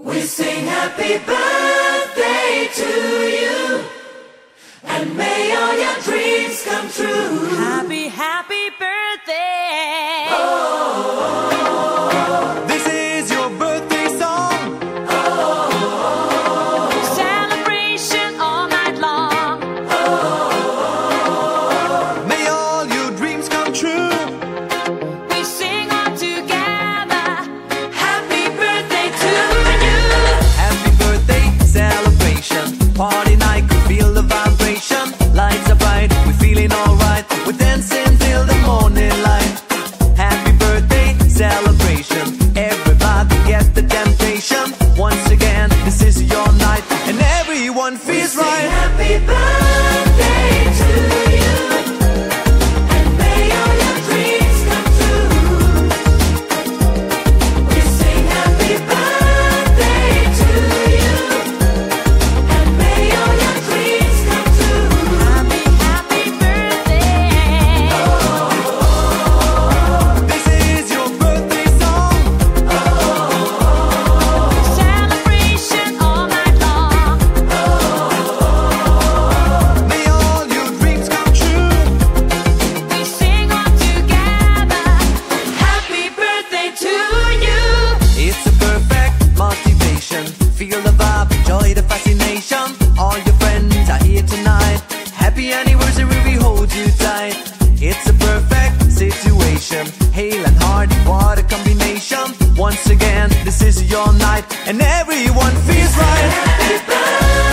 We sing happy birthday to you, and may all your dreams come true. Happy, happy birthday. This is your birthday song. Celebration all night long. May all your dreams come true. We sing all together. Happy birthday to you. Happy birthday celebration. Party night, could feel the vibration. Lights are bright, we're feeling alright. We're dancing till the morning light. Happy birthday celebration. Everybody get the temptation. Once again, this is your night, and everyone feels Sing right. happy birthday to you, and may all your dreams come true. We sing happy birthday to you, and may all your dreams come true. Happy, happy birthday. This is your birthday song. Celebration all night long. May all your dreams come true. We sing all together. Happy birthday to you. It's a perfect motivation. Feel the vibe, enjoy the fascination. All your friends are here tonight. Happy anniversary, we hold you tight. It's a perfect situation. Hale and Hardy, what a combination. Once again, this is your night, and everyone feels right. Happy birthday